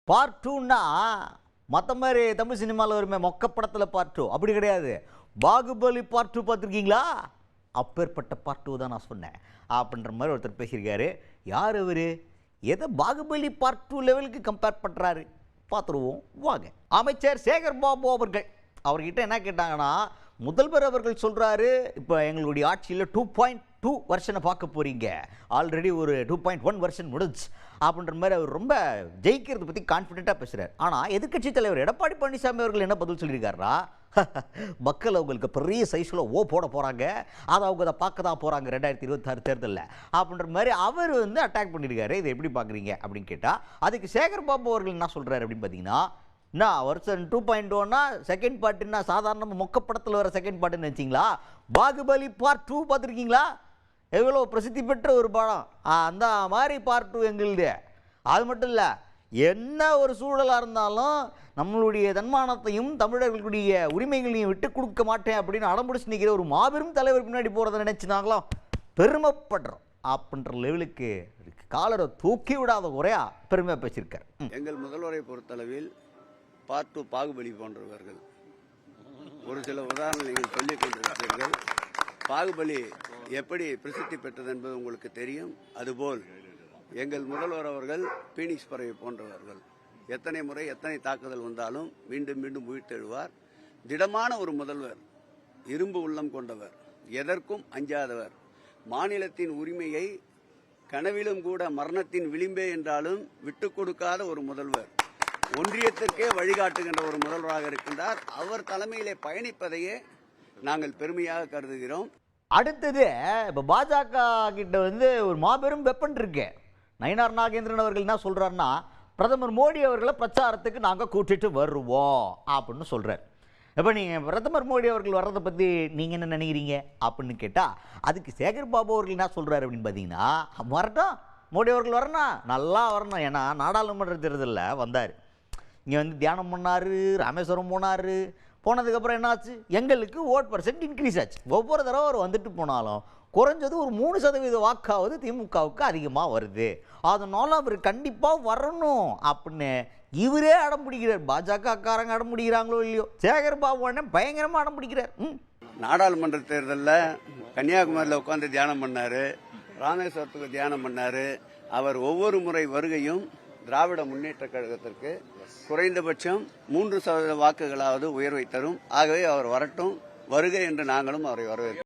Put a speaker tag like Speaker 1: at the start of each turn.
Speaker 1: Part டூன்னா மற்ற மாதிரி தமிழ் சினிமாவில் வருமே மொக்க படத்தில் பார்ட் டூ அப்படி கிடையாது. பாகுபலி பார்ட் டூ பார்த்துருக்கீங்களா? அப்பேற்பட்ட பார்ட் டூ தான் நான் சொன்னேன் அப்படின்ற மாதிரி ஒருத்தர் பேசியிருக்காரு. யார் அவர்? எதை பாகுபலி பார்ட் டூ லெவலுக்கு கம்பேர் பண்ணுறாரு பார்த்துருவோம் வாங்க. அமைச்சர் சேகர் பாபு அவர்கிட்ட என்ன கேட்டாங்கன்னா, முதல்வர் அவர்கள் சொல்கிறாரு, இப்போ எங்களுடைய ஆட்சியில் 2.2 வெர்ஷனை பார்க்க போகிறீங்க, ஆல்ரெடி ஒரு 2.1 வெர்ஷன் முடிஞ்சு அப்படின்ற மாதிரி அவர் ரொம்ப ஜெயிக்கிறத பற்றி கான்ஃபிடென்ட்டாக பேசுகிறார். ஆனால் எதிர்க்கட்சி தலைவர் எடப்பாடி பழனிசாமி அவர்கள் என்ன பதில் சொல்லியிருக்காருன்னா, மக்கள் அவங்களுக்கு பெரிய சைஸில் போட போகிறாங்க, அதை அவங்க அதை பார்க்க தான் போகிறாங்க 2026 தேர்தலில் அப்படின்ற மாதிரி அவர் அட்டாக் பண்ணியிருக்காரு. இதை எப்படி பார்க்குறீங்க அப்படின்னு கேட்டால், அதுக்கு சேகர் பாபு அவர்கள் என்ன சொல்கிறாரு அப்படின்னு பார்த்தீங்கன்னா, வருஷன் 2.1னா செகண்ட் பார்ட்டுன்னா சாதாரண மொக்க படத்தில் வர செகண்ட் பார்ட்டுன்னு வச்சிங்களா? பாகுபலி பார்ட் 2 பார்த்துருக்கீங்களா? எவ்வளோ பிரசித்தி பெற்ற ஒரு படம், அந்த மாதிரி பார்ட் 2 எங்களுது. அது மட்டும் இல்லை, என்ன ஒரு சூழலாக இருந்தாலும் நம்மளுடைய தன்மானத்தையும் தமிழர்களுடைய உரிமைகளையும் விட்டு கொடுக்க மாட்டேன் அப்படின்னு அடம்பிடிச்சு நிற்கிற ஒரு மாபெரும் தலைவர் பின்னாடி போகிறத நினச்சி நாங்களாம் பெருமைப்படுறோம் அப்படின்ற லெவலுக்கு காலரை தூக்கி விடாத குறையா பெருமையாக பேசியிருக்கார்.
Speaker 2: எங்கள் முதல்வரை பொறுத்தளவில் பார்ட் 2 பாகுபலி போன்றவர்கள் ஒரு சில உதாரணங்கள் நீங்கள் சொல்லிக் கொண்டிருக்கிறீர்கள். பாகுபலி எப்படி பிரசித்தி பெற்றது என்பது உங்களுக்கு தெரியும். அதுபோல் எங்கள் முதல்வர் அவர்கள் பீனிக்ஸ் பறவை போன்றவர்கள். எத்தனை முறை எத்தனை தாக்குதல் வந்தாலும் மீண்டும் மீண்டும் உயிர்த்தெழுவார். திடமான ஒரு முதல்வர், இரும்பு உள்ளம் கொண்டவர், எதற்கும் அஞ்சாதவர், மாநிலத்தின் உரிமையை கனவிலும் கூட மரணத்தின் விளிம்பே என்றாலும் விட்டுக் கொடுக்காத ஒரு முதல்வர், ஒன்றியத்திற்கே வழிகாட்டுகின்ற ஒரு முதல்வராக இருக்கின்றார். அவர் தலைமையிலே பயணிப்பதையே நாங்கள் பெருமையாக கருதுகிறோம்.
Speaker 1: அடுத்தது இப்போ பாஜக கிட்ட ஒரு மாபெரும் வெப்பன் இருக்கு. நயினார் நாகேந்திரன் அவர்கள் என்ன சொல்றாருன்னா, பிரதமர் மோடி அவர்களை பிரச்சாரத்துக்கு நாங்கள் கூட்டிட்டு வருவோம் அப்படின்னு சொல்றாரு. இப்போ நீங்கள் பிரதமர் மோடி அவர்கள் வர்றதை பற்றி நீங்கள் என்ன நினைக்கிறீங்க அப்படின்னு கேட்டால், அதுக்கு சேகர் பாபு அவர்கள் என்ன சொல்கிறாரு அப்படின்னு பார்த்தீங்கன்னா, வரட்டும், மோடி அவர்கள் வரணும், நல்லா வரணும். ஏன்னா நாடாளுமன்ற தேர்தலில் வந்தார், இங்கே தியானம் பண்ணார், ராமேஸ்வரம் போனார். போனதுக்கப்புறம் என்னாச்சு, எங்களுக்கு ஓட் % இன்க்ரீஸ் ஆச்சு. ஒவ்வொரு தடவை அவர் வந்துட்டு போனாலும் குறைஞ்சது ஒரு 3% வாக்காவது திமுகவுக்கு அதிகமாக வருது. அதனால அவர் கண்டிப்பாக வரணும் அப்படின்னு இவரே அடம் பிடிக்கிறார். பாஜக காரங்க அடம் பிடிக்கிறாங்களோ இல்லையோ, சேகர் பாபு அண்ணன் பயங்கரமாக அடம் பிடிக்கிறார்.
Speaker 2: நாடாளுமன்ற தேர்தலில் கன்னியாகுமரியில் உட்காந்து தியானம் பண்ணார், ராமேஸ்வரத்துக்கு தியானம் பண்ணார். அவர் ஒவ்வொரு முறை வருகையும் திராவிட முன்னேற்ற கழகத்திற்கு குறைந்தபட்சம் 3% வாக்குகளாவது உயர்வை தரும். ஆகவே அவர் வரட்டும், வருகை என்று நாங்களும் அவரை வரவேற்கிறோம்.